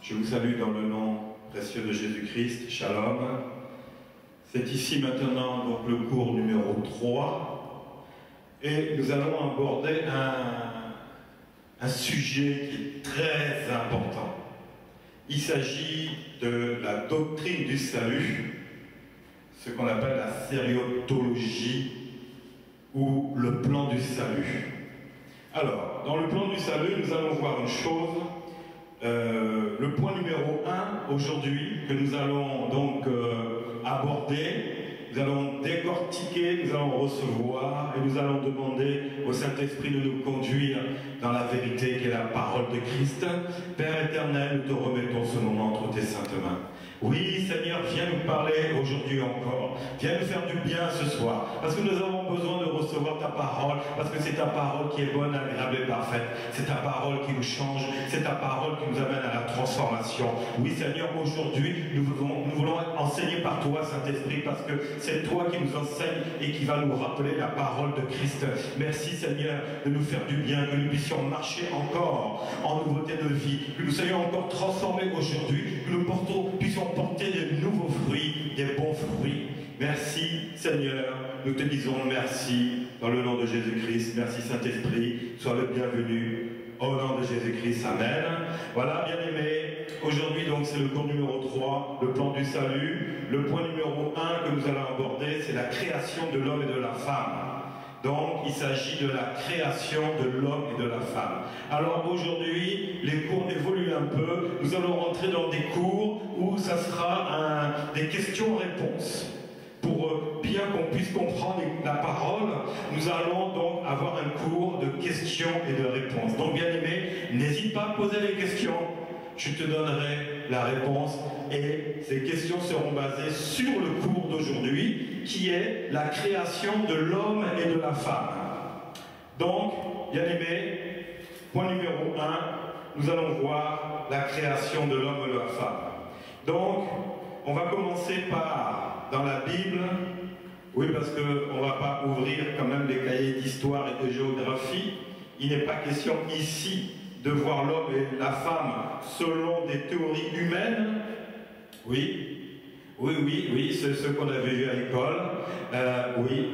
Je vous salue dans le nom précieux de Jésus-Christ, Shalom. C'est ici maintenant donc le cours numéro 3 et nous allons aborder un sujet qui est très important. Il s'agit de la doctrine du salut, ce qu'on appelle la sériotologie ou le plan du salut. Alors, dans le plan du salut, nous allons voir une chose. Le point numéro 1 aujourd'hui que nous allons donc aborder, nous allons décortiquer, nous allons recevoir et nous allons demander au Saint-Esprit de nous conduire dans la vérité qui est la parole de Christ. Père éternel, nous te remettons ce moment entre tes saintes mains. Oui, Seigneur, viens nous parler aujourd'hui encore. Viens nous faire du bien ce soir. Parce que nous avons besoin de recevoir ta parole. Parce que c'est ta parole qui est bonne, agréable et parfaite. C'est ta parole qui nous change. C'est ta parole qui nous amène à la transformation. Oui, Seigneur, aujourd'hui, nous voulons être enseignés par toi, Saint-Esprit, parce que c'est toi qui nous enseigne et qui va nous rappeler la parole de Christ. Merci, Seigneur, de nous faire du bien, que nous puissions marcher encore en nouveauté de vie, que nous soyons encore transformés aujourd'hui, que nous puissions porter de nouveaux fruits, des bons fruits. Merci Seigneur, nous te disons merci dans le nom de Jésus-Christ. Merci Saint-Esprit, sois le bienvenu au nom de Jésus-Christ. Amen. Voilà, bien-aimés, aujourd'hui donc c'est le cours numéro 3, le plan du salut. Le point numéro 1 que nous allons aborder, c'est la création de l'homme et de la femme. Donc, il s'agit de la création de l'homme et de la femme. Alors aujourd'hui, les cours évoluent un peu. Nous allons rentrer dans des cours où ça sera des questions-réponses. Pour bien qu'on puisse comprendre la parole, nous allons donc avoir un cours de questions et de réponses. Donc, bien aimé, n'hésite pas à poser les questions. Je te donnerai la réponse et ces questions seront basées sur le cours d'aujourd'hui qui est la création de l'homme et de la femme. Donc, bien aimé, point numéro 1, nous allons voir la création de l'homme et de la femme. Donc, on va commencer par, dans la Bible, oui parce qu'on ne va pas ouvrir quand même les cahiers d'histoire et de géographie, il n'est pas question ici de voir l'homme et la femme selon des théories humaines. Oui, c'est ce qu'on avait vu à l'école. Oui.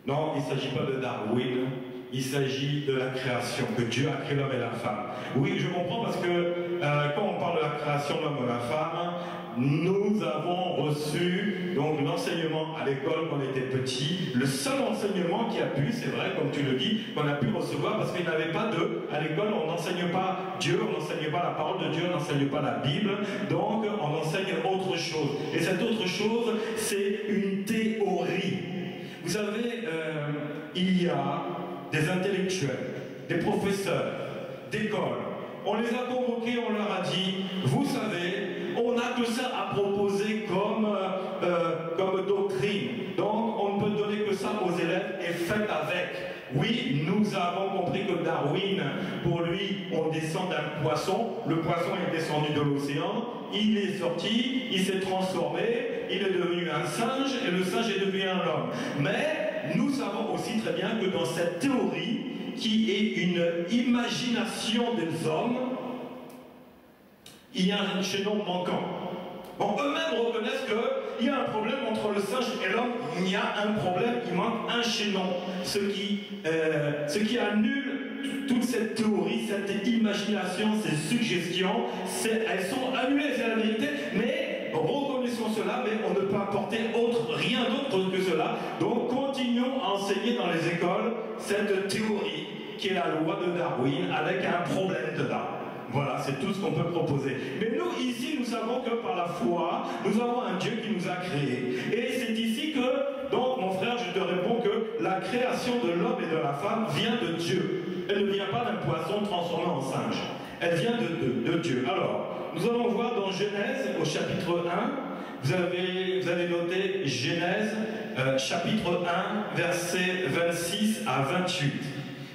Non, il ne s'agit pas de Darwin, il s'agit de la création, que Dieu a créé l'homme et la femme. Oui, je comprends parce que quand on parle de la création de l'homme et de la femme, nous avons reçu donc l'enseignement à l'école quand on était petit, le seul enseignement qui a pu, c'est vrai, comme tu le dis, qu'on a pu recevoir parce qu'il n'y avait pas à l'école, on n'enseigne pas Dieu, on n'enseigne pas la parole de Dieu, on n'enseigne pas la Bible, donc on enseigne autre chose. Et cette autre chose, c'est une théorie. Vous savez, il y a des intellectuels, des professeurs d'école, on les a convoqués, on leur a dit, vous savez, on n'a que ça à proposer comme doctrine. Donc, on ne peut donner que ça aux élèves et faites avec. Oui, nous avons compris que Darwin, pour lui, on descend d'un poisson. Le poisson est descendu de l'océan. Il est sorti, il s'est transformé, il est devenu un singe et le singe est devenu un homme. Mais nous savons aussi très bien que dans cette théorie, qui est une imagination des hommes, il y a un chaînon manquant. Bon, eux-mêmes reconnaissent qu'il y a un problème entre le singe et l'homme. Il y a un problème, il manque un chaînon. Ce qui annule toute cette théorie, cette imagination, ces suggestions, elles sont annulées, c'est la vérité, mais reconnaissons cela, mais on ne peut apporter rien d'autre que cela. Donc continuons à enseigner dans les écoles cette théorie qui est la loi de Darwin avec un problème dedans. Voilà, c'est tout ce qu'on peut proposer. Mais nous, ici, nous savons que par la foi, nous avons un Dieu qui nous a créés. Et c'est ici que, donc, mon frère, je te réponds que la création de l'homme et de la femme vient de Dieu. Elle ne vient pas d'un poisson transformé en singe. Elle vient de Dieu. Alors, nous allons voir dans Genèse, au chapitre 1, vous avez noté Genèse, chapitre 1, versets 26 à 28.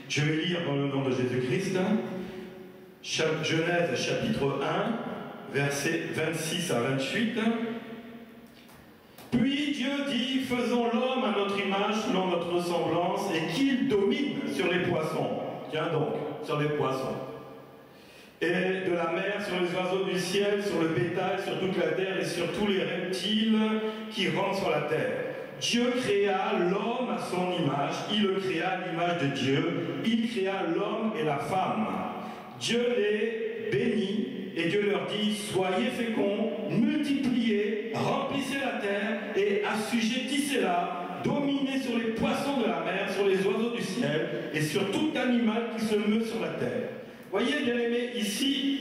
Je vais lire dans le nom de Jésus-Christ. Genèse chapitre 1, versets 26 à 28. Puis Dieu dit, faisons l'homme à notre image, selon notre ressemblance, et qu'il domine sur les poissons. Tiens donc, sur les poissons. Et de la mer, sur les oiseaux ciel, sur le bétail, sur toute la terre et sur tous les reptiles qui rampent sur la terre. Dieu créa l'homme à son image, il le créa à l'image de Dieu, il créa l'homme et la femme. Dieu les bénit et Dieu leur dit, soyez féconds, multipliez, remplissez la terre et assujettissez-la, dominez sur les poissons de la mer, sur les oiseaux du ciel et sur tout animal qui se meut sur la terre. Voyez, bien-aimés, ici,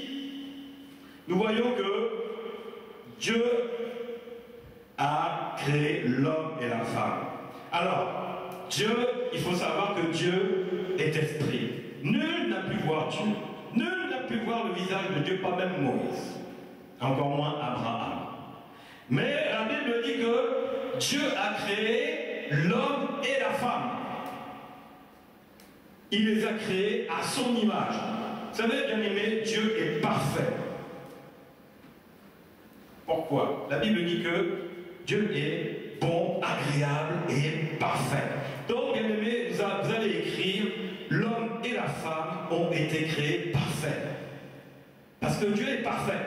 nous voyons que Dieu a créé l'homme et la femme. Alors, Dieu, il faut savoir que Dieu est esprit. Nul n'a pu voir Dieu. Nul n'a pu voir le visage de Dieu, pas même Moïse. Encore moins Abraham. Mais la Bible dit que Dieu a créé l'homme et la femme. Il les a créés à son image. Vous savez, bien aimé, Dieu est parfait. Pourquoi? La Bible dit que Dieu est bon, agréable et parfait. Donc, bien aimé, vous allez écrire, l'homme et la femme ont été créés parfaits. Parce que Dieu est parfait.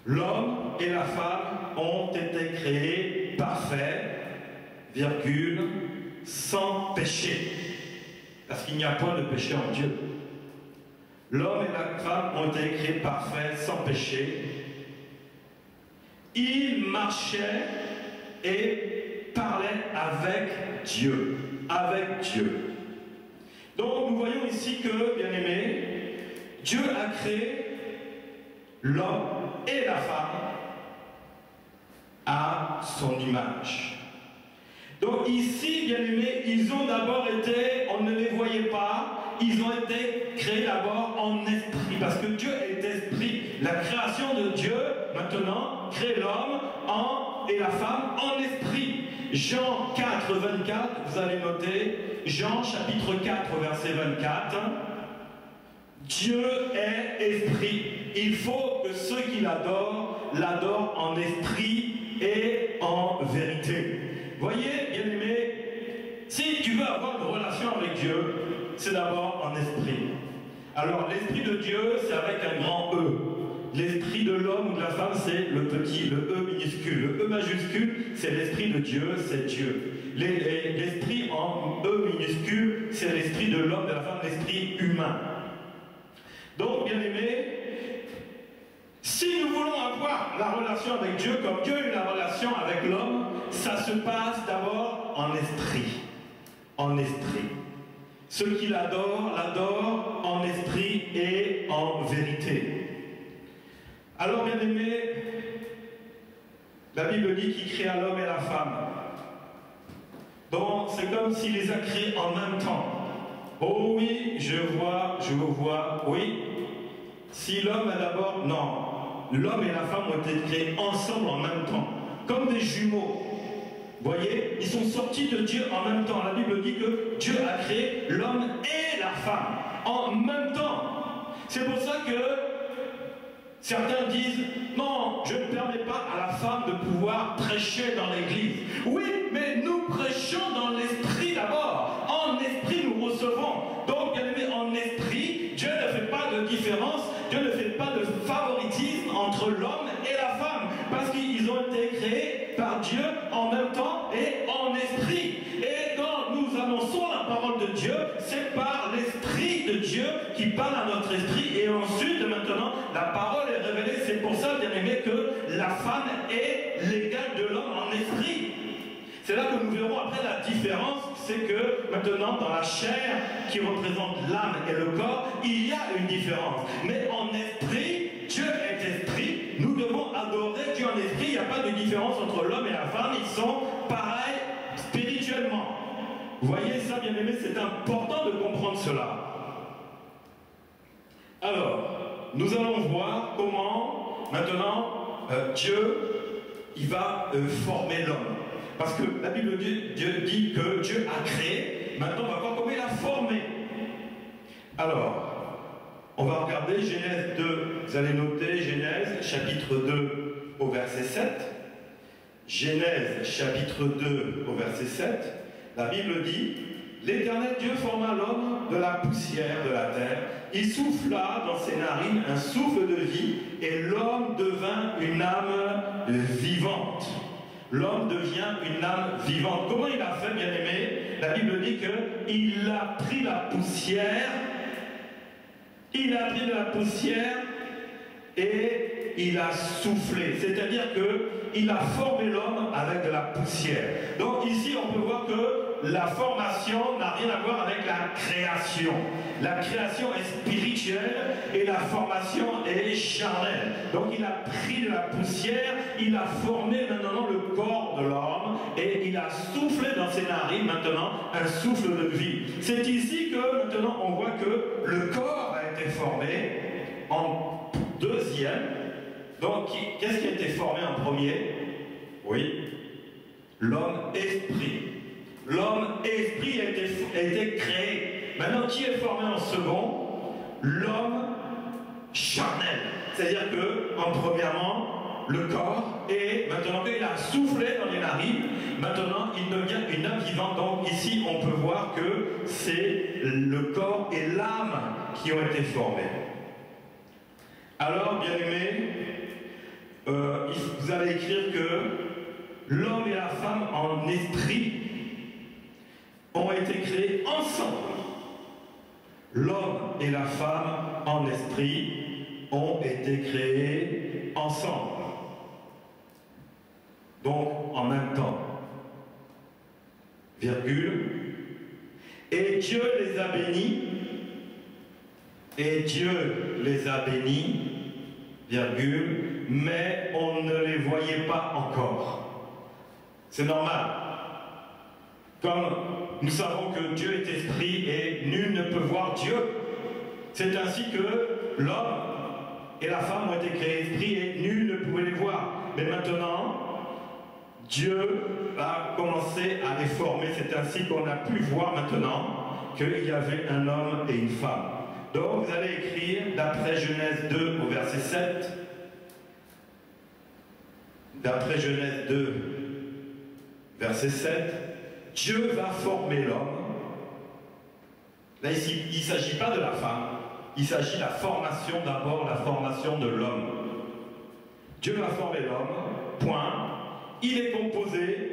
L'homme et la femme ont été créés parfaits, virgule, sans péché. Parce qu'il n'y a point de péché en Dieu. L'homme et la femme ont été créés parfaits, sans péché. Ils marchaient et parlaient avec Dieu. Avec Dieu. Donc nous voyons ici que, bien aimé, Dieu a créé l'homme et la femme à son image. Donc ici, bien aimé, ils ont d'abord été, on ne les voyait pas, ils ont été créés d'abord en esprit, parce que Dieu est esprit. La création de Dieu, maintenant, crée l'homme et la femme en esprit. Jean 4, 24, vous allez noter, Jean chapitre 4, verset 24, Dieu est esprit. Il faut que ceux qui l'adorent, l'adorent en esprit et en vérité. Voyez, bien aimé, si tu veux avoir une relation avec Dieu, c'est d'abord en esprit. Alors, l'esprit de Dieu, c'est avec un grand E. L'esprit de l'homme ou de la femme, c'est le petit, le E minuscule. Le E majuscule, c'est l'esprit de Dieu, c'est Dieu. L'esprit en E minuscule, c'est l'esprit de l'homme, de la femme, l'esprit humain. Donc, bien aimé, si nous voulons avoir la relation avec Dieu, comme Dieu a eu la relation avec l'homme, ça se passe d'abord en esprit. En esprit. Ceux qui l'adorent, l'adorent en esprit et en vérité. Alors, bien aimé, la Bible dit qu'il créa l'homme et la femme. Donc, c'est comme s'il les a créés en même temps. Oh oui, je vous vois, oui. Si l'homme a d'abord... Non, l'homme et la femme ont été créés ensemble en même temps, comme des jumeaux. Vous voyez, ils sont sortis de Dieu en même temps. La Bible dit que Dieu a créé l'homme et la femme en même temps. C'est pour ça que certains disent, non, je ne permets pas à la femme de pouvoir prêcher dans l'église. Oui, mais nous prêchons dans l'esprit d'abord. En esprit, nous recevons. Donc, bien aimé, en esprit, Dieu ne fait pas de différence, Dieu ne fait pas de favoritisme entre l'homme et la femme. Parce qu'ils ont été créés par Dieu en même temps et en esprit. Et quand nous annonçons la parole de Dieu, c'est par l'esprit de Dieu qui parle à notre esprit. Et ensuite, maintenant, la parole est révélée. C'est pour ça, bien aimé, que la femme est l'égale de l'homme en esprit. C'est là que nous verrons après la différence, c'est que maintenant dans la chair qui représente l'âme et le corps, il y a une différence. Mais en esprit, Dieu est esprit, nous devons adorer Dieu en esprit, il n'y a pas de différence entre l'homme et la femme, ils sont pareils spirituellement. Vous voyez ça, bien aimé, c'est important de comprendre cela. Alors, nous allons voir comment maintenant Dieu, il va former l'homme. Parce que la Bible Dieu dit que Dieu a créé, maintenant on va voir comment il a formé. Alors, on va regarder Genèse 2, vous allez noter Genèse chapitre 2 au verset 7. Genèse chapitre 2 au verset 7, la Bible dit, l'Éternel Dieu forma l'homme de la poussière de la terre. Il souffla dans ses narines un souffle de vie et l'homme devint une âme vivante. L'homme devient une âme vivante. Comment il a fait, bien-aimé? La Bible dit qu'il a pris la poussière, il a pris de la poussière et il a soufflé. C'est-à-dire qu'il a formé l'homme avec de la poussière. Donc ici, on peut voir que la formation n'a rien à voir avec la création. La création est spirituelle et la formation est charnelle. Donc il a pris de la poussière, il a formé maintenant le corps de l'homme et il a soufflé dans ses narines maintenant un souffle de vie. C'est ici que maintenant on voit que le corps a été formé en deuxième. Donc qu'est-ce qui a été formé en premier? Oui, l'homme esprit. L'homme esprit a été créé. Maintenant, qui est formé en second? L'homme charnel. C'est-à-dire que, en premièrement, le corps, et maintenant qu'il a soufflé dans les narines, maintenant il devient une âme vivante. Donc ici, on peut voir que c'est le corps et l'âme qui ont été formés. Alors, bien aimé, vous allez écrire que l'homme et la femme en esprit ont été créés ensemble. L'homme et la femme en esprit ont été créés ensemble. Donc en même temps. Virgule. Et Dieu les a bénis. Et Dieu les a bénis. Virgule. Mais on ne les voyait pas encore. C'est normal. Comme nous savons que Dieu est esprit et nul ne peut voir Dieu, c'est ainsi que l'homme et la femme ont été créés esprit et nul ne pouvait les voir. Mais maintenant, Dieu a commencé à les former. C'est ainsi qu'on a pu voir maintenant qu'il y avait un homme et une femme. Donc vous allez écrire d'après Genèse 2 au verset 7. D'après Genèse 2, verset 7. Dieu va former l'homme. Là, ici, il ne s'agit pas de la femme. Il s'agit de la formation, d'abord la formation de l'homme. Dieu va former l'homme, point. Il est composé.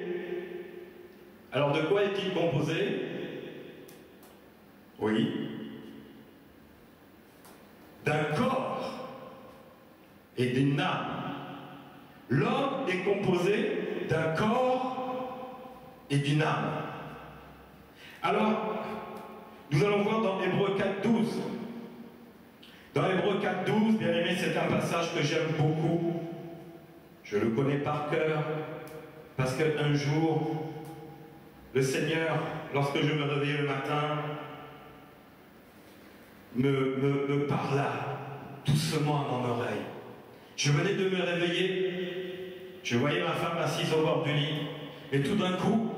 Alors, de quoi est-il composé? Oui. D'un corps et d'une âme. L'homme est composé d'un corps et d'une âme. Alors, nous allons voir dans Hébreux 4.12. Dans Hébreux 4.12, bien aimé, c'est un passage que j'aime beaucoup. Je le connais par cœur, parce qu'un jour, le Seigneur, lorsque je me réveillais le matin, me parla doucement à mon oreille. Je venais de me réveiller, je voyais ma femme assise au bord du lit, et tout d'un coup,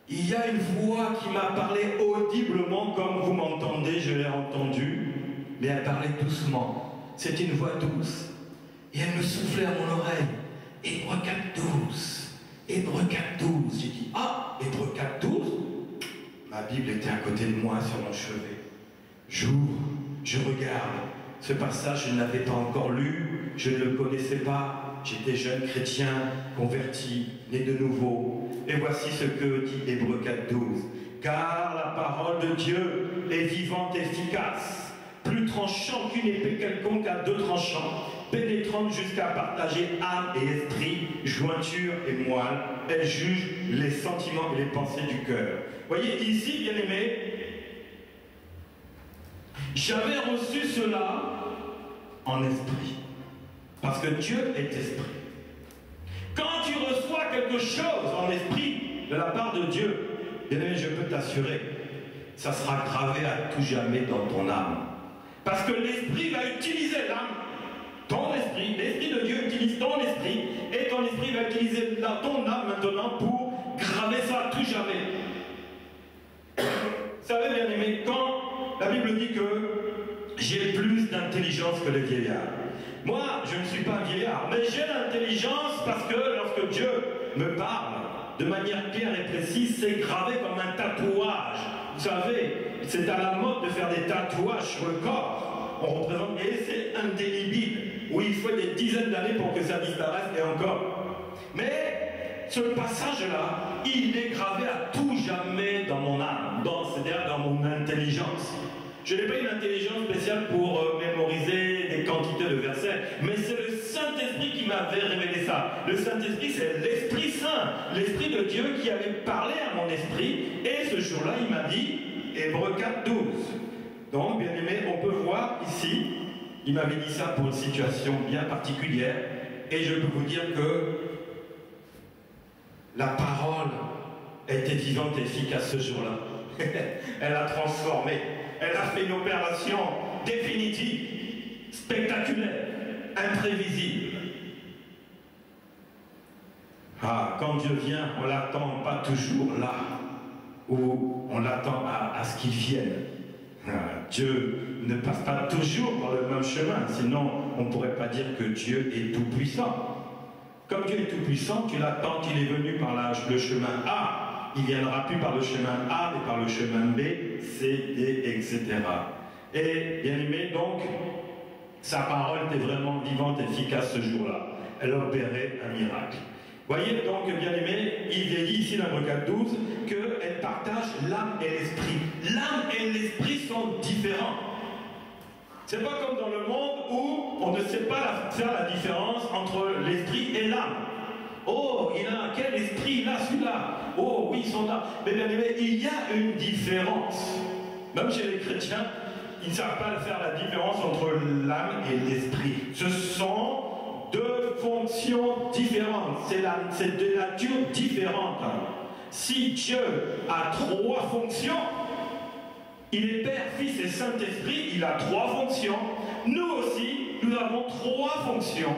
il y a une voix qui m'a parlé audiblement, comme vous m'entendez, je l'ai entendue, mais elle parlait doucement. C'était une voix douce. Et elle me soufflait à mon oreille. Hébreux 4.12. Hébreux 4.12. J'ai dit, ah, Hébreux 4.12. Ma Bible était à côté de moi sur mon chevet. J'ouvre, je regarde. Ce passage, je ne l'avais pas encore lu, je ne le connaissais pas. J'étais jeune chrétien, converti, né de nouveau. Et voici ce que dit Hébreux 4.12. Car la parole de Dieu est vivante et efficace, plus tranchant qu'une épée quelconque à deux tranchants, pénétrante jusqu'à partager âme et esprit, jointure et moelle. Elle juge les sentiments et les pensées du cœur. Voyez ici, bien aimé, j'avais reçu cela en esprit. Parce que Dieu est esprit. Quand tu reçois quelque chose en esprit de la part de Dieu, bien aimé, je peux t'assurer, ça sera gravé à tout jamais dans ton âme. Parce que l'esprit va utiliser l'âme, ton esprit, l'esprit de Dieu utilise ton esprit, et ton esprit va utiliser ton âme maintenant pour graver ça à tout jamais. Vous savez, bien aimé, quand la Bible dit que j'ai plus d'intelligence que les vieillards, moi, je ne suis pas un vieillard, mais j'ai l'intelligence parce que lorsque Dieu me parle, de manière claire et précise, c'est gravé comme un tatouage. Vous savez, c'est à la mode de faire des tatouages sur le corps. On représente, et c'est indélébile. Oui, il faut des dizaines d'années pour que ça disparaisse, et encore. Mais ce passage-là, il est gravé à tout jamais dans mon âme, c'est-à-dire dans mon intelligence. Je n'ai pas une intelligence spéciale pour mémoriser des quantités de versets, mais c'est le Saint-Esprit qui m'avait révélé ça. Le Saint-Esprit, c'est l'Esprit Saint, l'Esprit de Dieu qui avait parlé à mon esprit, et ce jour-là, il m'a dit, Hébreux 4, 12. Donc, bien aimé, on peut voir ici, il m'avait dit ça pour une situation bien particulière, et je peux vous dire que la parole était vivante et efficace ce jour-là. Elle a transformé. Elle a fait une opération définitive, spectaculaire, imprévisible. Ah, quand Dieu vient, on ne l'attend pas toujours là, ou on l'attend à ce qu'il vienne. Ah, Dieu ne passe pas toujours par le même chemin, sinon on ne pourrait pas dire que Dieu est tout-puissant. Comme Dieu est tout-puissant, tu l'attends qu'il est venu par le chemin A. Il ne viendra plus par le chemin A, mais par le chemin B, C, D, etc. Et bien aimé, donc, sa parole était vraiment vivante et efficace ce jour-là. Elle opérait un miracle. Voyez donc, bien aimé, il est dit ici dans Hébreux 4, 12, qu'elle partage l'âme et l'esprit. L'âme et l'esprit sont différents. C'est pas comme dans le monde où on ne sait pas faire la différence entre l'esprit et l'âme. Oh, il a quel esprit là, celui-là? Oh, oui, ils sont là. Mais bien aimé, il y a une différence. Même chez les chrétiens, ils ne savent pas faire la différence entre l'âme et l'esprit. Ce sont deux fonctions différentes. C'est de nature différente. Si Dieu a trois fonctions, il est Père, Fils et Saint-Esprit, il a trois fonctions. Nous aussi, nous avons trois fonctions.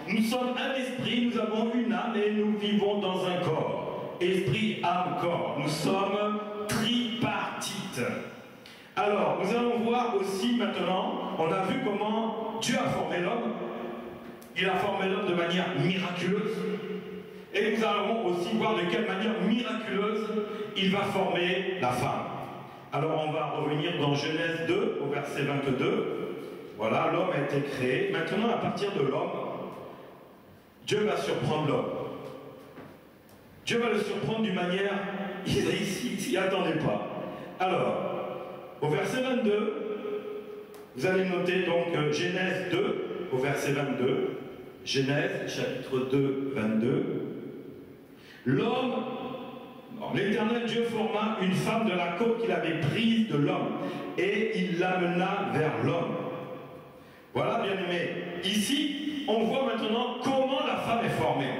Nous sommes un esprit, nous avons une âme et nous vivons dans un corps. Esprit, âme, corps. Nous sommes tripartites. Alors, nous allons voir aussi maintenant, on a vu comment Dieu a formé l'homme. Il a formé l'homme de manière miraculeuse. Et nous allons aussi voir de quelle manière miraculeuse il va former la femme. Alors, on va revenir dans Genèse 2, au verset 22. Voilà, l'homme a été créé. Maintenant, à partir de l'homme, Dieu va surprendre l'homme. Dieu va le surprendre d'une manière, il s'y attendait pas. Alors, au verset 22, vous allez noter donc Genèse 2, au verset 22. Genèse, chapitre 2, 22. L'homme, l'Éternel Dieu forma une femme de la côte qu'il avait prise de l'homme, et il l'amena vers l'homme. Voilà, bien aimé. Ici, on voit maintenant comment la femme est formée.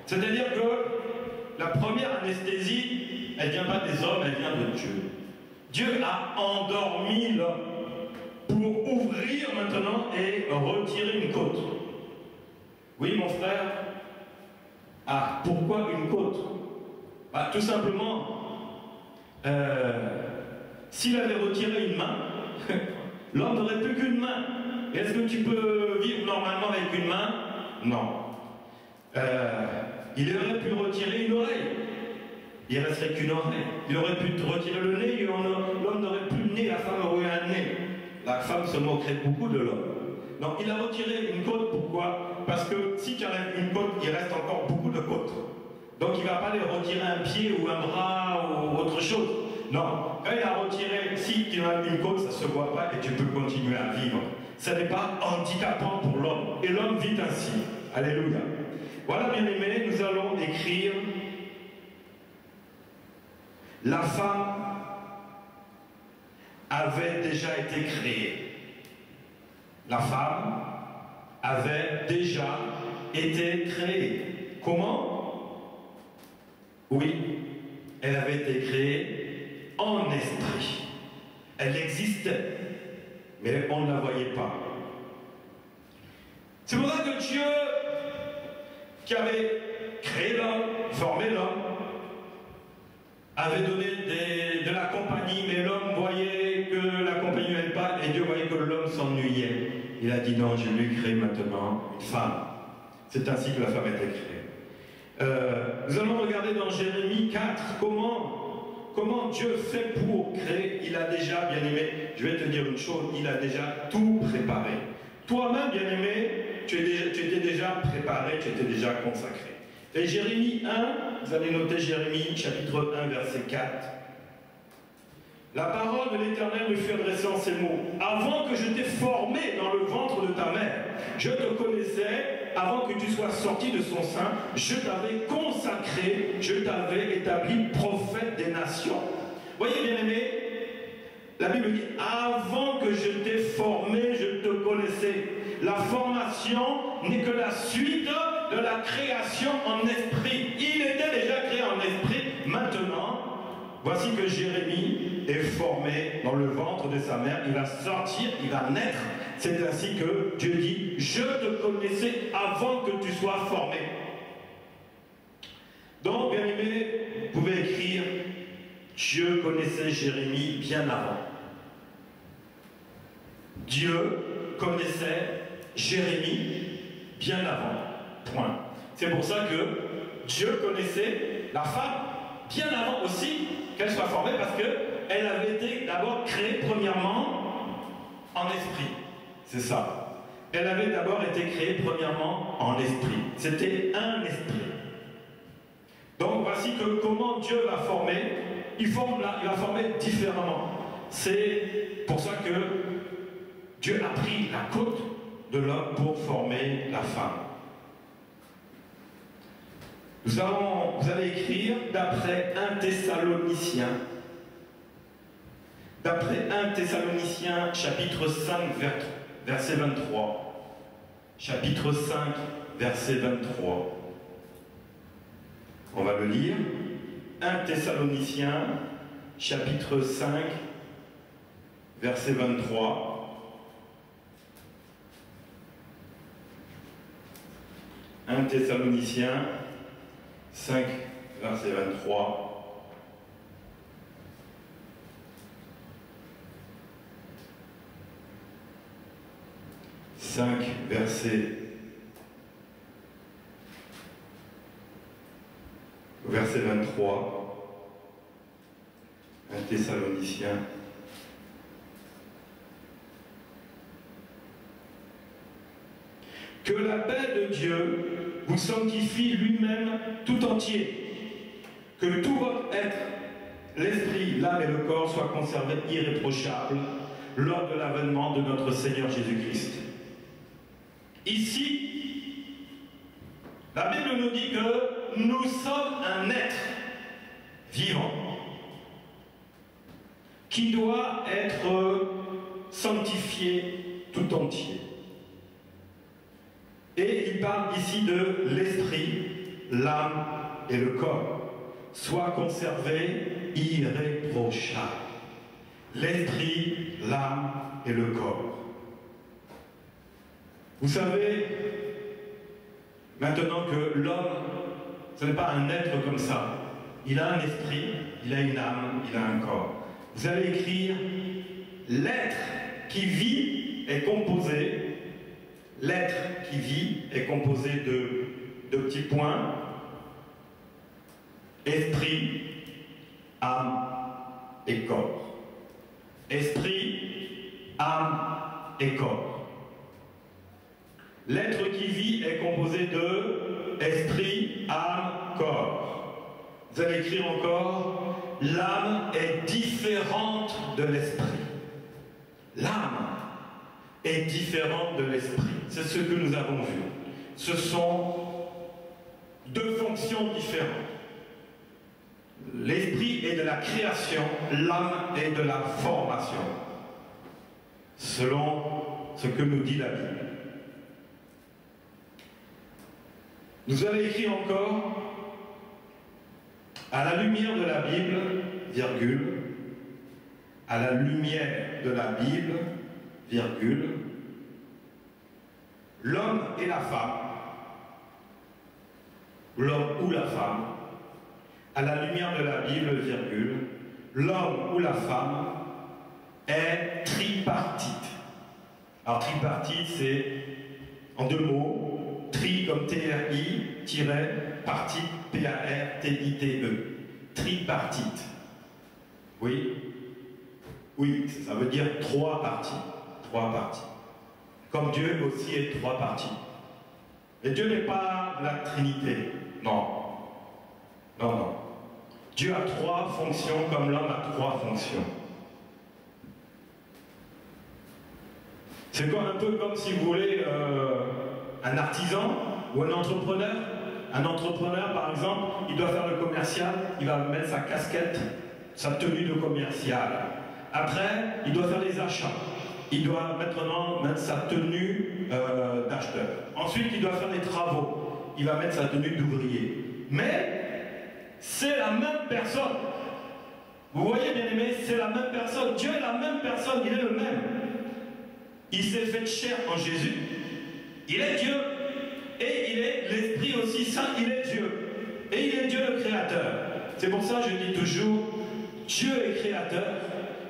C'est-à-dire que la première anesthésie, elle ne vient pas des hommes, elle vient de Dieu. Dieu a endormi l'homme pour ouvrir maintenant et retirer une côte. Oui, mon frère. Ah, pourquoi une côte? Bah, tout simplement, s'il avait retiré une main, l'homme n'aurait plus qu'une main. Est-ce que tu peux vivre normalement avec une main? Non. Il aurait pu retirer une oreille. Il ne resterait qu'une oreille. Il aurait pu retirer le nez, l'homme n'aurait plus de nez, la femme aurait un nez. La femme se moquerait beaucoup de l'homme. Donc il a retiré une côte, pourquoi? Parce que si tu enlèves une côte, il reste encore beaucoup de côtes. Donc il ne va pas aller retirer un pied ou un bras ou autre chose. Non. Quand il a retiré, si tu enlèves une côte, ça ne se voit pas et tu peux continuer à vivre. Ce n'est pas handicapant pour l'homme. Et l'homme vit ainsi. Alléluia. Voilà, bien aimé, nous allons écrire la femme avait déjà été créée. La femme avait déjà été créée. Comment? Oui, elle avait été créée en esprit. Elle existait, mais on ne la voyait pas. C'est pour ça que Dieu, qui avait créé l'homme, formé l'homme, avait donné de la compagnie, mais l'homme voyait que la compagnie n'aimait pas, et Dieu voyait que l'homme s'ennuyait. Il a dit non, je lui crée maintenant une femme. C'est ainsi que la femme a été créée. Nous allons regarder dans Jérémie 4 comment Dieu fait pour créer. Il a déjà, bien aimé, je vais te dire une chose, il a déjà tout préparé. Toi-même, bien aimé, tu étais déjà préparé, tu étais déjà consacré. Et Jérémie 1, vous allez noter Jérémie chapitre 1, verset 4. La parole de l'Éternel me fut adressée en ces mots. Avant que je t'ai formé dans le ventre de ta mère, je te connaissais. Avant que tu sois sorti de son sein, je t'avais consacré, je t'avais établi prophète des nations. Voyez, bien aimé, la Bible dit, avant que je t'ai formé, je te connaissais. La formation n'est que la suite de la création en esprit. Il était déjà créé en esprit. Maintenant, voici que Jérémie est formé dans le ventre de sa mère. Il va sortir, il va naître. C'est ainsi que Dieu dit, je te connaissais avant que tu sois formé. Donc, bien aimé, vous pouvez écrire, Dieu connaissait Jérémie bien avant. Dieu connaissait Jérémie bien avant. Point. C'est pour ça que Dieu connaissait la femme bien avant aussi qu'elle soit formée, parce qu'elle avait été d'abord créée premièrement en esprit. C'est ça. Elle avait d'abord été créée premièrement en esprit. C'était un esprit. Donc voici que comment Dieu va former. Il va former différemment. C'est pour ça que Dieu a pris la côte de l'homme pour former la femme. Vous allez écrire d'après 1 Thessaloniciens. D'après 1 Thessaloniciens, chapitre 5, verset 23. Chapitre 5, verset 23. On va le lire. 1 Thessaloniciens, chapitre 5, verset 23. 1 Thessaloniciens 5, verset 23. Verset 23, 1 Thessaloniciens. Que la paix de Dieu vous sanctifie lui-même tout entier. Que tout votre être, l'esprit, l'âme et le corps soient conservés irréprochables lors de l'avènement de notre Seigneur Jésus-Christ. Ici, la Bible nous dit que nous sommes un être vivant qui doit être sanctifié tout entier. Et il parle ici de l'esprit, l'âme et le corps, soient conservés irréprochables. L'esprit, l'âme et le corps. Vous savez, maintenant que l'homme, ce n'est pas un être comme ça. Il a un esprit, il a une âme, il a un corps. Vous allez écrire, l'être qui vit est composé, l'être qui vit est composé de petits points, esprit, âme et corps. Esprit, âme et corps. L'être qui vit est composé de esprit, âme, corps. Vous allez écrire encore, l'âme est différente de l'esprit. L'âme est différente de l'esprit. C'est ce que nous avons vu. Ce sont deux fonctions différentes. L'esprit est de la création, l'âme est de la formation. Selon ce que nous dit la Bible. Nous allons écrire encore, à la lumière de la Bible, virgule, à la lumière de la Bible, virgule, l'homme et la femme, l'homme ou la femme, à la lumière de la Bible, virgule, l'homme ou la femme est tripartite. Alors tripartite, c'est en deux mots, tri comme T-R-I-partie, P-A-R-T-I-T-E. Tripartite. Oui? Oui, ça veut dire trois parties. Trois parties. Comme Dieu aussi est trois parties. Et Dieu n'est pas la Trinité. Non. Non, non. Dieu a trois fonctions comme l'homme a trois fonctions. C'est un peu comme si vous voulez un artisan ou un entrepreneur. Un entrepreneur, par exemple, il doit faire le commercial, il va mettre sa casquette, sa tenue de commercial. Après, il doit faire les achats. Il doit maintenant mettre sa tenue d'acheteur. Ensuite, il doit faire les travaux. Il va mettre sa tenue d'ouvrier. Mais c'est la même personne. Vous voyez, bien aimé, c'est la même personne. Dieu est la même personne, il est le même. Il s'est fait chair en Jésus. Il est Dieu. Et il est l'Esprit aussi Saint, il est Dieu. Et il est Dieu le Créateur. C'est pour ça que je dis toujours, Dieu est Créateur,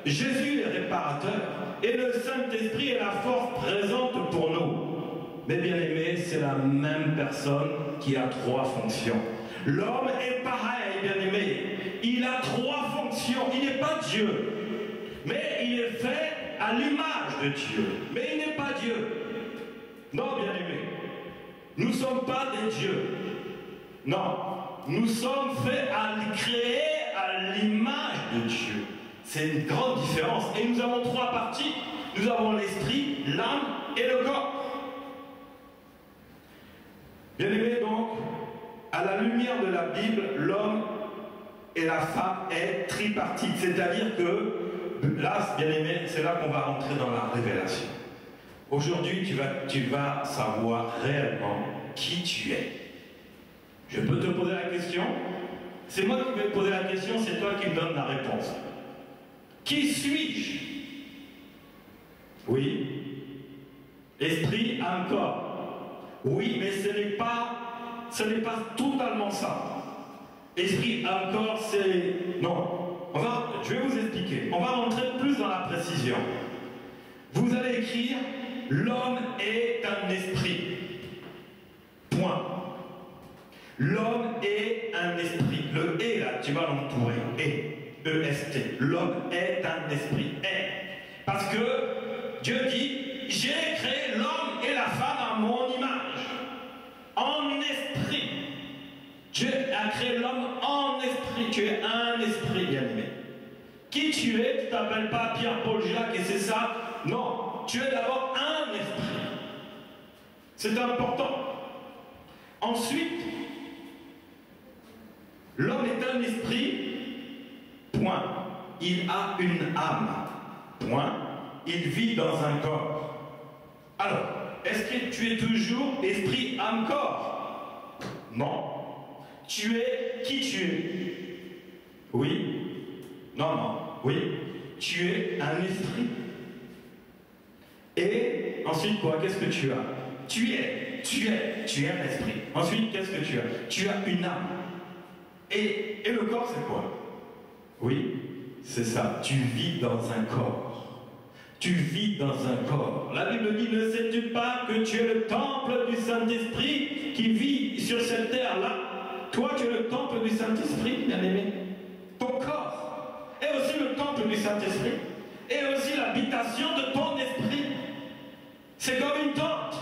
Jésus est réparateur, et le Saint-Esprit est la force présente pour nous. Mais bien aimé, c'est la même personne qui a trois fonctions. L'homme est pareil, bien aimé. Il a trois fonctions. Il n'est pas Dieu. Mais il est fait à l'image de Dieu. Mais il n'est pas Dieu. Non, bien aimé. Nous ne sommes pas des dieux. Non. Nous sommes faits créés à l'image de Dieu. C'est une grande différence. Et nous avons trois parties. Nous avons l'esprit, l'âme et le corps. Bien aimé, donc, à la lumière de la Bible, l'homme et la femme est tripartite. C'est-à-dire que, là, bien aimé, c'est là qu'on va rentrer dans la révélation. Aujourd'hui, tu vas savoir réellement qui tu es. Je peux te poser la question. C'est moi qui vais te poser la question, c'est toi qui me donnes la réponse. Qui suis-je? Oui. Esprit, âme, corps. Oui, mais ce n'est pas totalement ça. Esprit, âme, corps, c'est... Non. Je vais vous expliquer. On va rentrer plus dans la précision. Vous allez écrire « L'homme est un esprit ». Point. L'homme est un esprit. Le « et » là, tu vas l'entourer. « Et ». E-S-T. L'homme est un esprit. Et. Parce que Dieu dit « J'ai créé l'homme et la femme à mon image. » En esprit. Dieu a créé l'homme en esprit. Tu es un esprit, bien-aimé. Qui tu es? Tu ne t'appelles pas Pierre, Paul, Jacques et c'est ça. Non. Tu es d'abord un esprit. C'est important. Ensuite, l'homme est un esprit. Point. Il a une âme. Point. Il vit dans un corps. Alors, est-ce que tu es toujours esprit, âme, corps? Non. Tu es qui tu es? Oui. Non, non. Oui. Tu es un esprit. Et ensuite quoi? Qu'est-ce que tu as? Tu es un esprit. Ensuite, qu'est-ce que tu as? Tu as une âme. Et le corps, c'est quoi? Oui, c'est ça. Tu vis dans un corps. Tu vis dans un corps. La Bible dit, ne sais-tu pas que tu es le temple du Saint-Esprit qui vit sur cette terre-là? Toi, tu es le temple du Saint-Esprit, bien-aimé. Ton corps est aussi le temple du Saint-Esprit. Et aussi l'habitation de ton esprit. C'est comme une tente.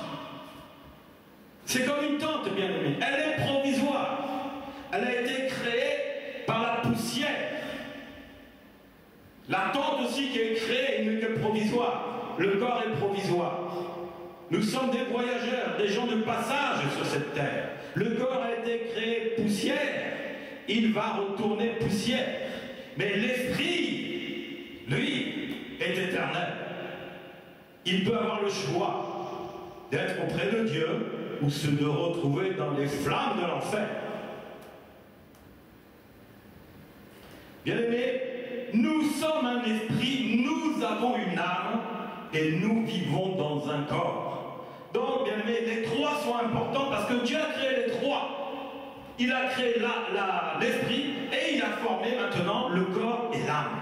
C'est comme une tente, bien-aimé. Elle est provisoire. Elle a été créée par la poussière. La tente aussi qui est créée n'est que provisoire. Le corps est provisoire. Nous sommes des voyageurs, des gens de passage sur cette terre. Le corps a été créé poussière. Il va retourner poussière. Mais l'esprit, lui, est éternel. Il peut avoir le choix d'être auprès de Dieu ou se de retrouver dans les flammes de l'enfer. Bien-aimés, nous sommes un esprit, nous avons une âme et nous vivons dans un corps. Donc, bien aimé, les trois sont importants parce que Dieu a créé les trois. Il a créé l'esprit et il a formé maintenant le corps et l'âme.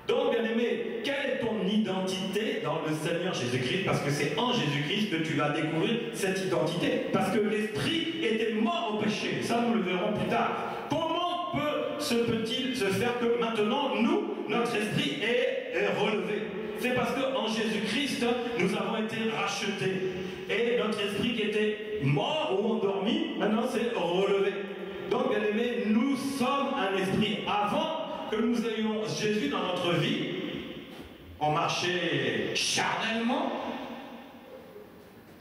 Donc, bien aimé, quelle est ton identité dans le Seigneur Jésus-Christ? Parce que c'est en Jésus-Christ que tu vas découvrir cette identité. Parce que l'Esprit était mort au péché. Ça, nous le verrons plus tard. Comment peut-il se faire que maintenant, nous, notre esprit est relevé? C'est parce qu'en Jésus-Christ, nous avons été rachetés. Et notre esprit qui était mort ou endormi, maintenant c'est relevé. Donc, bien aimé, nous sommes un esprit. Avant que nous ayons Jésus dans notre vie, on marchait charnellement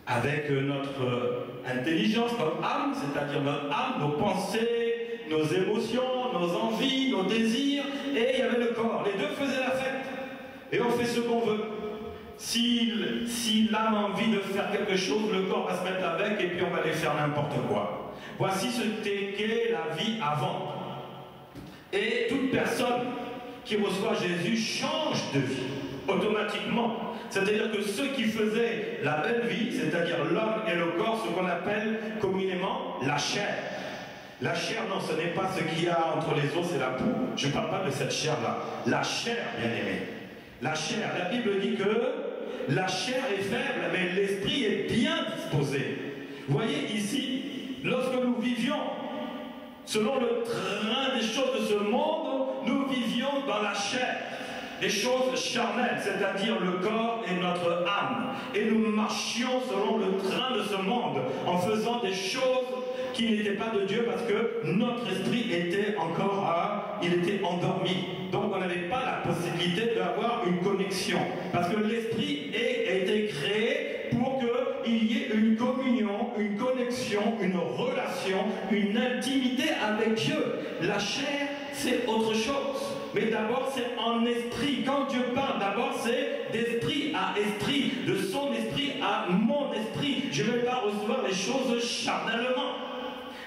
avec notre intelligence, notre âme, c'est-à-dire notre âme, nos pensées, nos émotions, nos envies, nos désirs, et il y avait le corps. Les deux faisaient la fête. Et on fait ce qu'on veut. Si l'âme a envie de faire quelque chose, le corps va se mettre avec et puis on va aller faire n'importe quoi. Voici ce qu'est la vie avant. Et toute personne qui reçoit Jésus change de vie, automatiquement. C'est-à-dire que ceux qui faisaient la belle vie, c'est-à-dire l'homme et le corps, ce qu'on appelle communément la chair. La chair, non, ce n'est pas ce qu'il y a entre les os et la peau. Je ne parle pas de cette chair-là. La chair, bien aimé. La chair, la Bible dit que la chair est faible, mais l'esprit est bien disposé. Vous voyez ici, lorsque nous vivions selon le train des choses de ce monde, nous vivions dans la chair, des choses charnelles, c'est-à-dire le corps et notre âme. Et nous marchions selon le train de ce monde, en faisant des choses qui n'étaient pas de Dieu, parce que notre esprit était encore il était endormi. Donc on n'avait pas la possibilité d'avoir une connexion. Parce que l'esprit a été créé pour qu'il y ait une communion, une connexion, une relation, une intimité avec Dieu. La chair, c'est autre chose. Mais d'abord, c'est en esprit. Quand Dieu parle, d'abord, c'est d'esprit à esprit, de son esprit à mon esprit. Je ne vais pas recevoir les choses charnellement.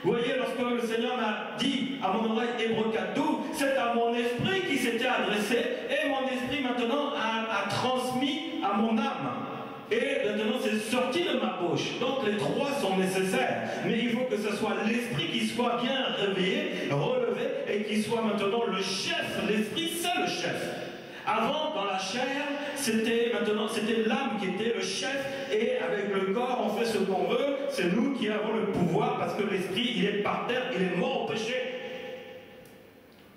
Vous voyez, lorsque le Seigneur m'a dit à mon oreille Hébreux 4:12, c'est à mon esprit qui s'était adressé, et mon esprit maintenant a transmis à mon âme. Et maintenant c'est sorti de ma bouche. Donc les trois sont nécessaires. Mais il faut que ce soit l'esprit qui soit bien réveillé, relevé, et qui soit maintenant le chef. L'esprit, c'est le chef. Avant, dans la chair, c'était l'âme qui était le chef, et avec le corps, on fait ce qu'on veut, c'est nous qui avons le pouvoir, parce que l'esprit, il est par terre, il est mort au péché.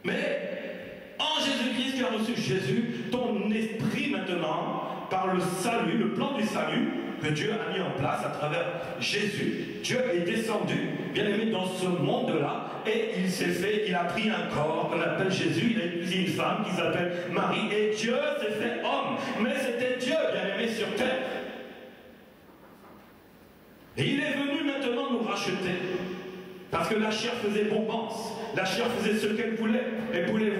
Mais, en Jésus-Christ, tu as reçu Jésus, ton esprit maintenant, par le salut, le plan du salut, que Dieu a mis en place à travers Jésus. Dieu est descendu, bien aimé, dans ce monde-là, et il a pris un corps qu'on appelle Jésus, il a épousé une femme qui s'appelle Marie, et Dieu s'est fait homme. Mais c'était Dieu, bien aimé, sur terre. Et il est venu maintenant nous racheter. Parce que la chair faisait bombance. La chair faisait ce qu'elle voulait. Elle voulait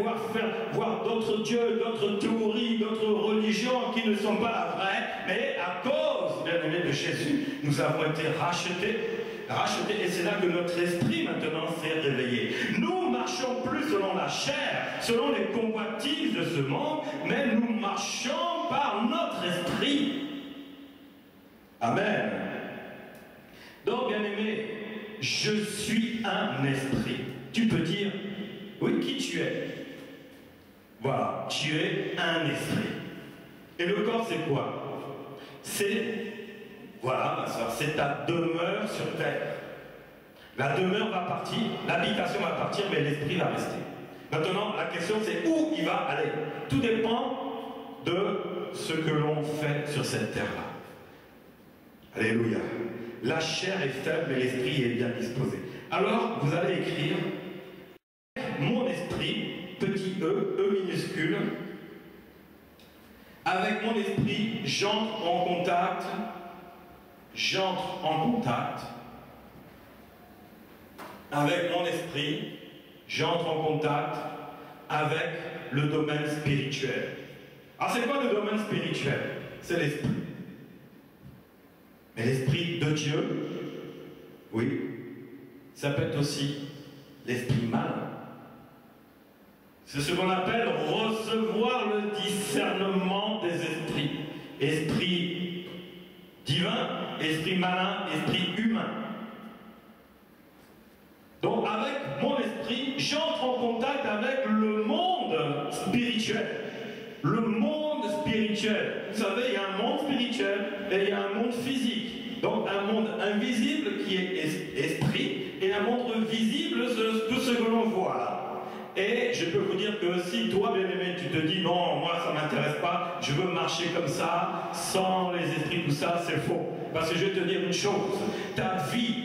voir d'autres dieux, d'autres théories, d'autres religions qui ne sont pas la vraie. Mais à cause, bien aimé, de Jésus, nous avons été rachetés. Et c'est là que notre esprit maintenant s'est réveillé. Nous ne marchons plus selon la chair, selon les convoitises de ce monde, mais nous marchons par notre esprit. Amen. Donc, bien aimé, je suis un esprit. Tu peux dire, oui, qui tu es? Voilà, tu es un esprit. Et le corps, c'est quoi? C'est, voilà, ma soeur, c'est ta demeure sur terre. La demeure va partir, l'habitation va partir, mais l'esprit va rester. Maintenant, la question, c'est où il va aller. Tout dépend de ce que l'on fait sur cette terre-là. Alléluia. La chair est faible, mais l'esprit est bien disposé. Alors, vous allez écrire mon esprit, petit e minuscule. Avec mon esprit, j'entre en contact. Avec mon esprit, j'entre en contact avec le domaine spirituel. Alors, c'est quoi le domaine spirituel? C'est l'esprit. Mais l'esprit de Dieu, oui, ça peut être aussi l'esprit malin. C'est ce qu'on appelle recevoir le discernement des esprits. Esprit divin, esprit malin, esprit humain. Donc avec mon esprit, j'entre en contact avec le monde spirituel. le monde spirituel. Vous savez, il y a un monde spirituel et il y a un monde physique. Donc un monde invisible qui est esprit et un monde visible, tout ce que l'on voit là. Et je peux vous dire que si toi, bien-aimé, tu te dis non, moi ça ne m'intéresse pas, je veux marcher comme ça, sans les esprits, tout ça, c'est faux. Parce que je vais te dire une chose, ta vie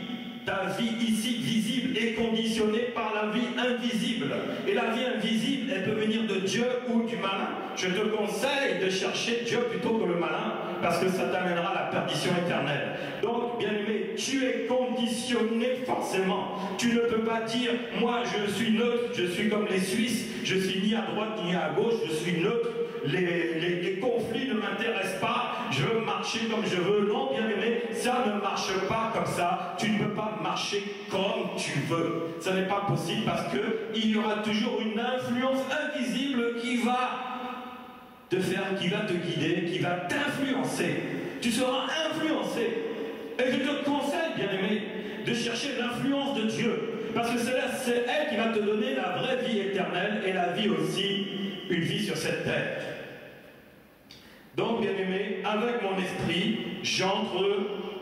ici visible est conditionnée par la vie invisible. Et la vie invisible, elle peut venir de Dieu ou du malin. Je te conseille de chercher Dieu plutôt que le malin, parce que ça t'amènera à la perdition éternelle. Donc, bien-aimé, tu es conditionné forcément. Tu ne peux pas dire, moi je suis neutre, je suis comme les Suisses, je suis ni à droite ni à gauche, je suis neutre. Les conflits ne m'intéressent pas, je veux marcher comme je veux. Non, bien-aimé, ça ne marche pas comme ça. Tu ne peux pas marcher comme tu veux. Ça n'est pas possible parce qu'il y aura toujours une influence invisible qui va te faire, qui va te guider, qui va t'influencer. Tu seras influencé. Et je te conseille, bien-aimé, de chercher l'influence de Dieu. Parce que c'est elle qui va te donner la vraie vie éternelle et la vie aussi, une vie sur cette terre. Donc, bien-aimé, avec mon esprit, j'entre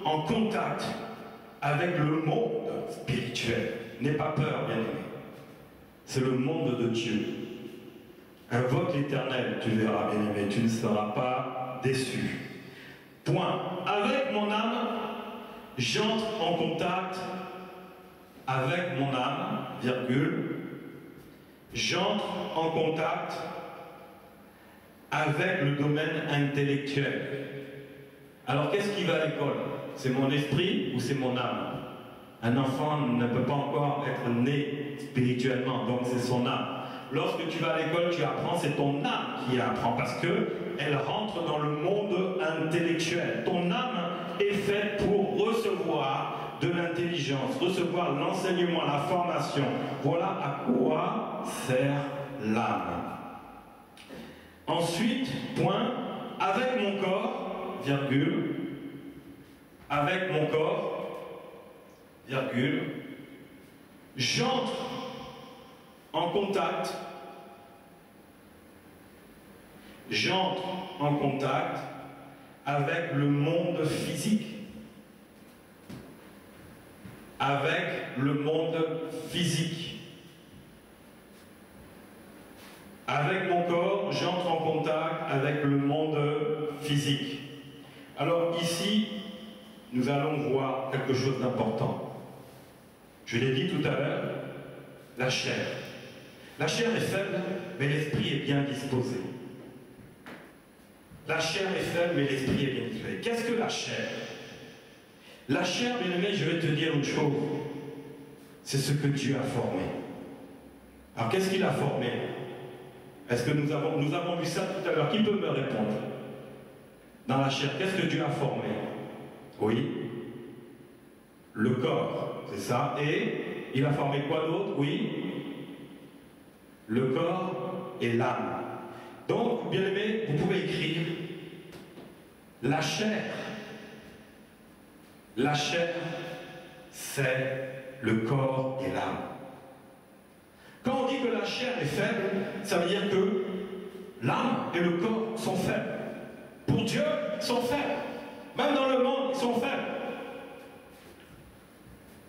en contact avec le monde spirituel. N'aie pas peur, bien-aimé. C'est le monde de Dieu. Invoque l'Éternel, tu verras, bien-aimé, tu ne seras pas déçu. Point. Avec mon âme, j'entre en contact avec mon âme, virgule, j'entre en contact avec le domaine intellectuel. Alors qu'est-ce qui va à l'école? C'est mon esprit ou c'est mon âme? Un enfant ne peut pas encore être né spirituellement, donc c'est son âme. Lorsque tu vas à l'école, tu apprends, c'est ton âme qui apprend, parce qu'elle rentre dans le monde intellectuel. Ton âme est faite pour recevoir de l'intelligence, recevoir l'enseignement, la formation. Voilà à quoi sert l'âme. Ensuite, point, avec mon corps, virgule, avec mon corps, virgule, j'entre en contact avec le monde physique. Avec le monde physique. Avec mon corps, j'entre en contact avec le monde physique. Alors ici, nous allons voir quelque chose d'important. Je l'ai dit tout à l'heure, la chair. La chair est faible, mais l'esprit est bien disposé. La chair est faible, mais l'esprit est bien disposé. Qu'est-ce que la chair? La chair, bien aimé, je vais te dire une chose. C'est ce que Dieu a formé. Alors qu'est-ce qu'il a formé? Est-ce que nous avons vu ça tout à l'heure? Qui peut me répondre? Dans la chair, qu'est-ce que Dieu a formé? Oui. Le corps, c'est ça. Et il a formé quoi d'autre? Oui. Le corps et l'âme. Donc, bien aimé, vous pouvez écrire la chair. La chair, c'est le corps et l'âme. Quand on dit que la chair est faible, ça veut dire que l'âme et le corps sont faibles. Pour Dieu, ils sont faibles. Même dans le monde, ils sont faibles.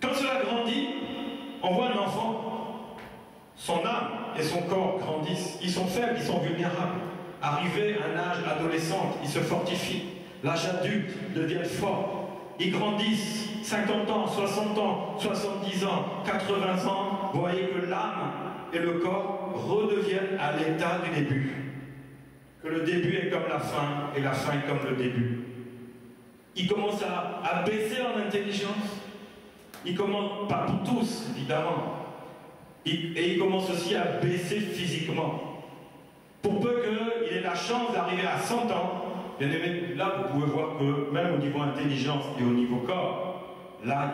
Quand cela grandit, on voit un enfant, son âme et son corps grandissent. Ils sont faibles, ils sont vulnérables. Arrivés à un âge adolescent, ils se fortifient. L'âge adulte devient fort. Ils grandissent, 50 ans, 60 ans, 70 ans, 80 ans. Vous voyez que l'âme et le corps redeviennent à l'état du début. Que le début est comme la fin et la fin est comme le début. Ils commencent à baisser en intelligence. Ils commencent, pas pour tous, évidemment. Et ils commencent aussi à baisser physiquement. Pour peu qu'il ait la chance d'arriver à 100 ans, bien aimé, là vous pouvez voir que même au niveau intelligence et au niveau corps, là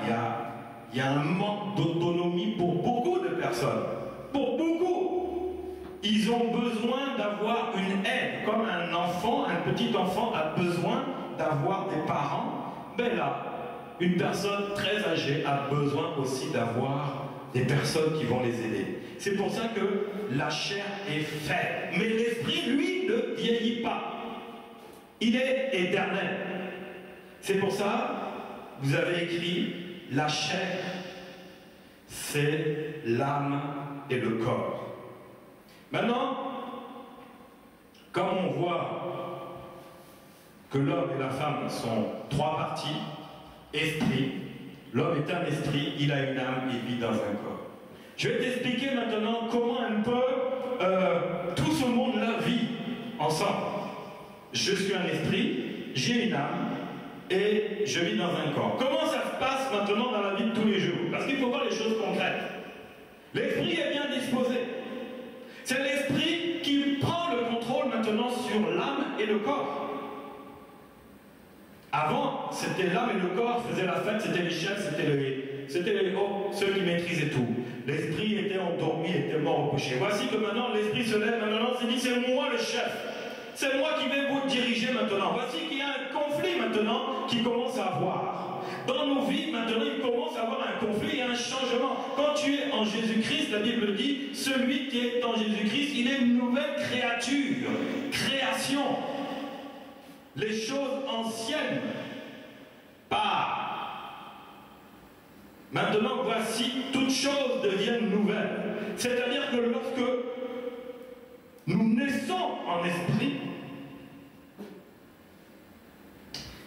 il y a un manque d'autonomie pour beaucoup de personnes. Pour beaucoup. Ils ont besoin d'avoir une aide, comme un enfant, un petit enfant a besoin d'avoir des parents. Mais là, une personne très âgée a besoin aussi d'avoir des personnes qui vont les aider. C'est pour ça que la chair est faible. Mais l'esprit, lui, ne vieillit pas. Il est éternel. C'est pour ça, vous avez écrit, la chair, c'est l'âme et le corps. Maintenant, comme on voit que l'homme et la femme sont trois parties, esprit, l'homme est un esprit, il a une âme, il vit dans un corps. Je vais t'expliquer maintenant comment un peu tout ce monde-là vit ensemble. Je suis un esprit, j'ai une âme et je vis dans un corps. Comment ça se passe maintenant dans la vie de tous les jours? Parce qu'il faut voir les choses concrètes. L'esprit est bien disposé. C'est l'esprit qui prend le contrôle maintenant sur l'âme et le corps. Avant, c'était l'âme et le corps faisaient la fête, c'était les chefs, c'était les hauts, ceux qui maîtrisaient tout. L'esprit était endormi, était mort au péché. Voici que maintenant l'esprit se lève, maintenant c'est dit, c'est moi le chef. C'est moi qui vais vous diriger maintenant. Voici qu'il y a un conflit maintenant qui commence à avoir. Dans nos vies, maintenant, il commence à avoir un conflit et un changement. Quand tu es en Jésus-Christ, la Bible dit, celui qui est en Jésus-Christ, il est une nouvelle créature, création. Les choses anciennes partent. Maintenant, voici, toutes choses deviennent nouvelles. C'est-à-dire que lorsque nous naissons en esprit,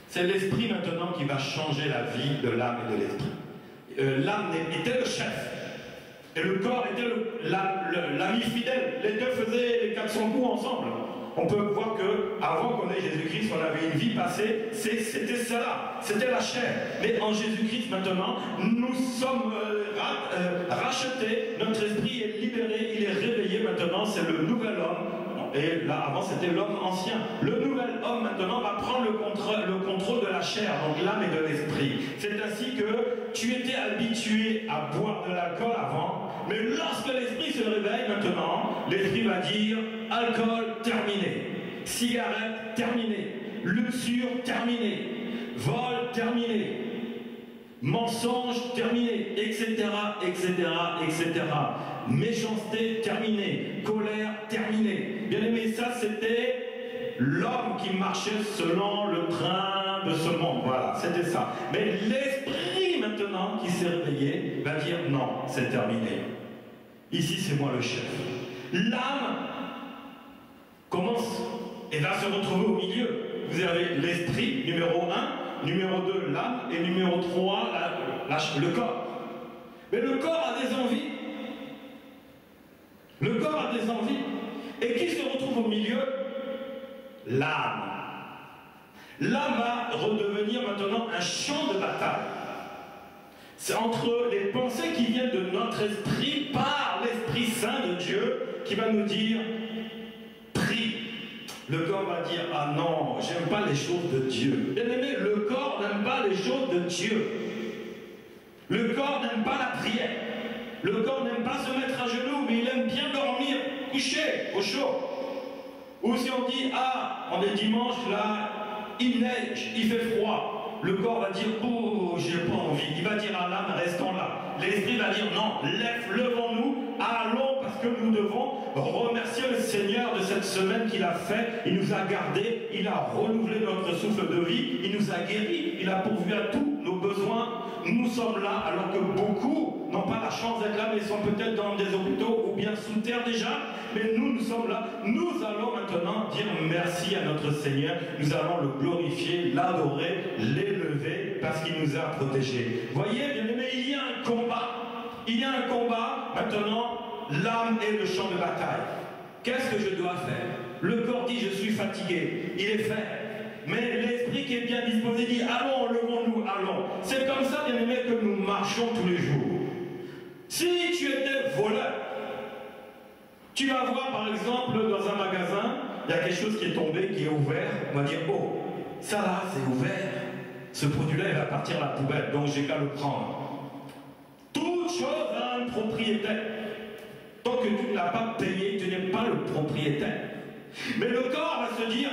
c'est l'esprit maintenant qui va changer la vie de l'âme et de l'esprit. L'âme était le chef. Et le corps était l'ami fidèle. Les deux faisaient les 400 coups ensemble. On peut voir qu'avant qu'on ait Jésus-Christ, on avait une vie passée, c'était cela, c'était la chair. Mais en Jésus-Christ maintenant, nous sommes rachetés, notre esprit est libéré, il est réveillé maintenant, c'est le nouvel homme. Et là, avant, c'était l'homme ancien. Le nouvel homme, maintenant, va prendre le contrôle de la chair, donc l'âme et de l'esprit. C'est ainsi que tu étais habitué à boire de l'alcool avant, mais lorsque l'esprit se réveille maintenant, l'esprit va dire alcool terminé, cigarette terminé, luxure terminé, vol terminé, mensonge terminé, etc., etc., etc. Méchanceté terminée, colère terminée. Bien aimé, ça c'était l'homme qui marchait selon le train de ce monde. Voilà, c'était ça. Mais l'esprit maintenant qui s'est réveillé va dire non, c'est terminé. Ici c'est moi le chef. L'âme commence et va se retrouver au milieu. Vous avez l'esprit, numéro 1, numéro 2, l'âme, et numéro 3, le corps. Mais le corps a des envies. Le corps a des envies. Et qui se retrouve au milieu? L'âme. L'âme va redevenir maintenant un champ de bataille. C'est entre les pensées qui viennent de notre esprit par l'Esprit Saint de Dieu qui va nous dire prie. Le corps va dire ah non, j'aime pas les choses de Dieu. Bien aimé, le corps n'aime pas les choses de Dieu. Le corps n'aime pas la prière. Le corps n'aime pas se mettre à genoux, mais il aime bien dormir, couché, au chaud. Ou si on dit ah, on est dimanche là, il neige, il fait froid. Le corps va dire oh, j'ai pas envie. Il va dire à l'âme restons là. L'esprit va dire non, levons-nous, allons parce que nous devons remercier le Seigneur de cette semaine qu'il a fait. Il nous a gardés, il a renouvelé notre souffle de vie, il nous a guéris, il a pourvu à tous nos besoins. Nous sommes là alors que beaucoup n'ont pas la chance d'être là, mais sont peut-être dans des hôpitaux ou bien sous terre déjà. Mais nous sommes là. Nous allons maintenant dire merci à notre Seigneur. Nous allons le glorifier, l'adorer, l'élever parce qu'il nous a protégés. Voyez, bien aimé, il y a un combat. Il y a un combat. Maintenant, l'âme est le champ de bataille. Qu'est-ce que je dois faire? Le corps dit je suis fatigué. Il est fait. Mais l'esprit qui est bien disposé dit allons, levons-nous, allons. C'est comme ça, bien aimé, que nous marchons tous les jours. Si tu étais voleur, tu vas voir par exemple dans un magasin, il y a quelque chose qui est tombé, qui est ouvert, on va dire oh, ça là c'est ouvert, ce produit-là il va partir à la poubelle, donc j'ai qu'à le prendre. Toute chose a un propriétaire. Tant que tu ne l'as pas payé, tu n'es pas le propriétaire. Mais le corps va se dire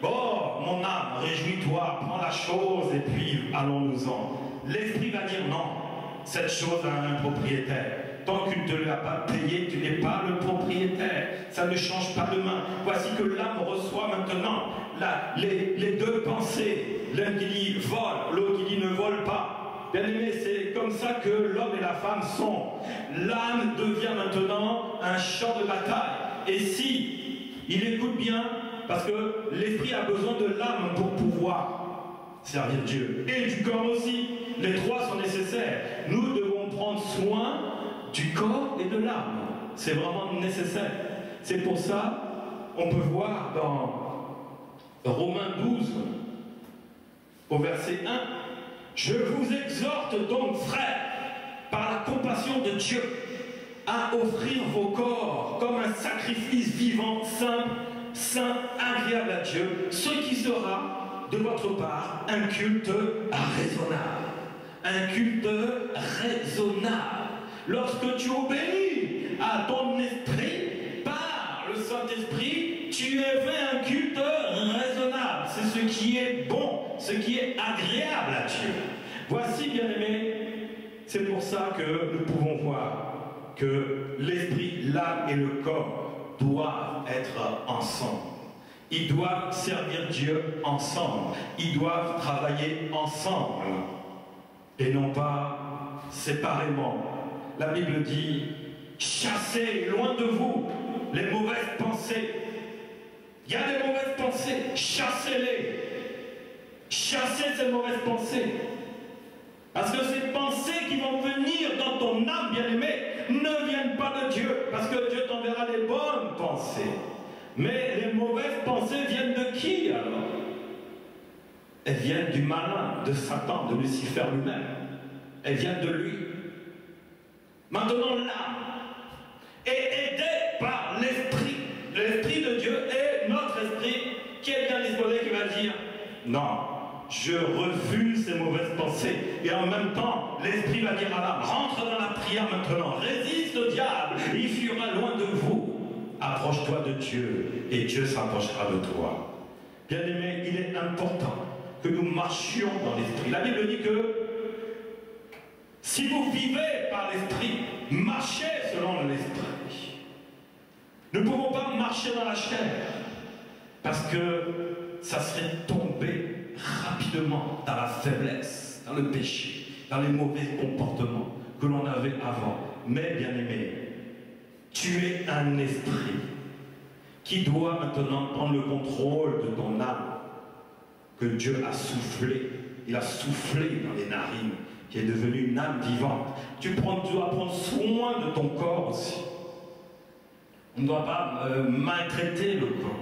bon, mon âme, réjouis-toi, prends la chose et puis allons-nous-en. L'esprit va dire non, cette chose à un propriétaire. Tant que tu ne l'as pas payé, tu n'es pas le propriétaire. Ça ne change pas de main. Voici que l'âme reçoit maintenant les deux pensées. L'un qui dit vole, l'autre qui dit ne vole pas. Bien aimé, c'est comme ça que l'homme et la femme sont. L'âme devient maintenant un champ de bataille. Et si il écoute bien, parce que l'esprit a besoin de l'âme pour pouvoir servir Dieu. Et du corps aussi. Les trois sont nécessaires. Nous devons prendre soin du corps et de l'âme. C'est vraiment nécessaire. C'est pour ça, on peut voir dans Romains 12, au verset 1, « Je vous exhorte donc, frères, par la compassion de Dieu, à offrir vos corps comme un sacrifice vivant, saint, agréable à Dieu, ce qui sera de votre part un culte raisonnable. » Un culte raisonnable. Lorsque tu obéis à ton esprit, par le Saint-Esprit, tu es fait un culte raisonnable. C'est ce qui est bon, ce qui est agréable à Dieu. Voici, bien-aimés, c'est pour ça que nous pouvons voir que l'esprit, l'âme et le corps doivent être ensemble. Ils doivent servir Dieu ensemble. Ils doivent travailler ensemble. Et non pas séparément. La Bible dit, chassez loin de vous les mauvaises pensées. Il y a des mauvaises pensées, chassez-les. Chassez ces mauvaises pensées. Parce que ces pensées qui vont venir dans ton âme, bien-aimé, ne viennent pas de Dieu. Parce que Dieu t'enverra les bonnes pensées. Mais les mauvaises pensées viennent de qui alors? Elles viennent du malin, de Satan, de Lucifer lui-même. Elles viennent de lui. Maintenant, l'âme est aidée par l'esprit. L'esprit de Dieu est notre esprit qui est bien disposé, qui va dire non, je refuse ces mauvaises pensées. Et en même temps, l'esprit va dire à l'âme, rentre dans la prière maintenant, résiste au diable, il fuira loin de vous. Approche-toi de Dieu et Dieu s'approchera de toi. Bien-aimé, il est important que nous marchions dans l'esprit. La Bible dit que si vous vivez par l'esprit, marchez selon l'esprit. Nous ne pouvons pas marcher dans la chair parce que ça serait tomber rapidement dans la faiblesse, dans le péché, dans les mauvais comportements que l'on avait avant. Mais bien aimé, tu es un esprit qui doit maintenant prendre le contrôle de ton âme que Dieu a soufflé. Il a soufflé dans les narines, qui est devenue une âme vivante. Tu dois prendre soin de ton corps aussi. On ne doit pas maltraiter le corps.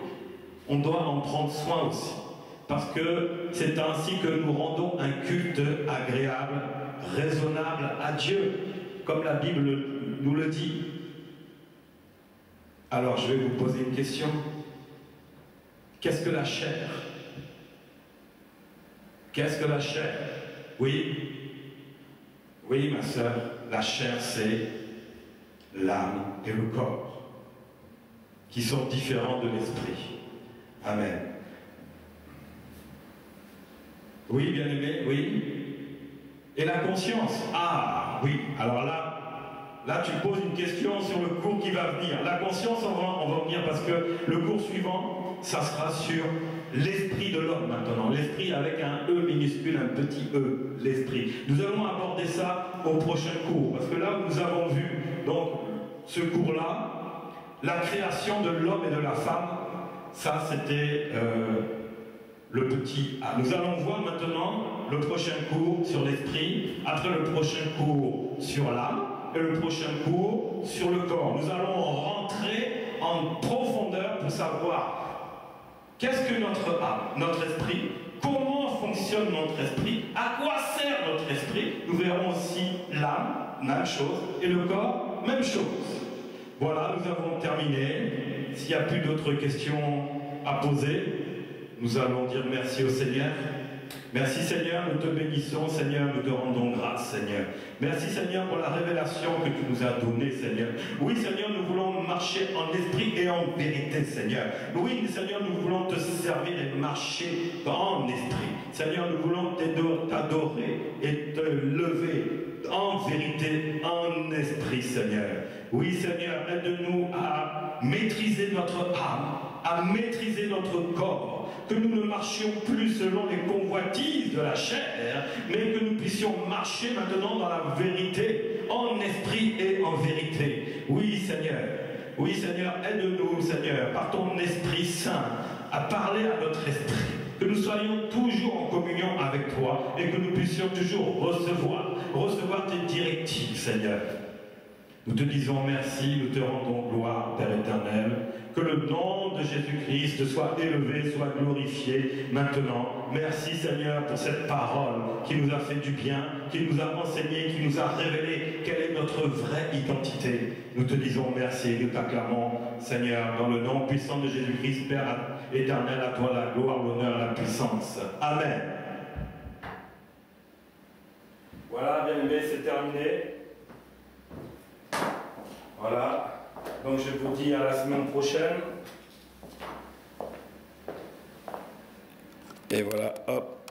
On doit en prendre soin aussi. Parce que c'est ainsi que nous rendons un culte agréable, raisonnable à Dieu, comme la Bible nous le dit. Alors je vais vous poser une question. Qu'est-ce que la chair? Qu'est-ce que la chair? Oui, ma sœur, la chair c'est l'âme et le corps qui sont différents de l'esprit. Amen. Oui, bien-aimé, oui. Et la conscience? Ah, oui. Alors là tu poses une question sur le cours qui va venir. La conscience, on va venir parce que le cours suivant, ça sera sur l'esprit de l'homme maintenant. L'esprit avec un E minuscule, un petit E, l'esprit. Nous allons aborder ça au prochain cours. Parce que là, nous avons vu, donc, ce cours-là, la création de l'homme et de la femme, ça c'était le petit A. Nous allons voir maintenant le prochain cours sur l'esprit, après le prochain cours sur l'âme, et le prochain cours sur le corps. Nous allons rentrer en profondeur pour savoir qu'est-ce que notre âme, notre esprit, comment fonctionne notre esprit, à quoi sert notre esprit. Nous verrons aussi l'âme, même chose, et le corps, même chose. Voilà, nous avons terminé. S'il n'y a plus d'autres questions à poser, nous allons dire merci au Seigneur. Merci Seigneur, nous te bénissons, Seigneur, nous te rendons grâce, Seigneur. Merci Seigneur pour la révélation que tu nous as donnée, Seigneur. Oui Seigneur, nous voulons marcher en esprit et en vérité, Seigneur. Oui Seigneur, nous voulons te servir et marcher en esprit. Seigneur, nous voulons t'adorer et te lever en vérité, en esprit, Seigneur. Oui, Seigneur, aide-nous à maîtriser notre âme, à maîtriser notre corps, que nous ne marchions plus selon les convoitises de la chair, mais que nous puissions marcher maintenant dans la vérité, en esprit et en vérité. Oui, Seigneur, aide-nous, Seigneur, par ton Esprit Saint, à parler à notre esprit, que nous soyons toujours en communion avec toi et que nous puissions toujours recevoir tes directives, Seigneur. Nous te disons merci, nous te rendons gloire, Père éternel. Que le nom de Jésus-Christ soit élevé, soit glorifié maintenant. Merci, Seigneur, pour cette parole qui nous a fait du bien, qui nous a enseigné, qui nous a révélé quelle est notre vraie identité. Nous te disons merci, nous t'acclamons, Seigneur, dans le nom puissant de Jésus-Christ, Père éternel, à toi la gloire, l'honneur, la puissance. Amen. Voilà, bien aimé, c'est terminé. Voilà. Donc je vous dis à la semaine prochaine. Et voilà, hop.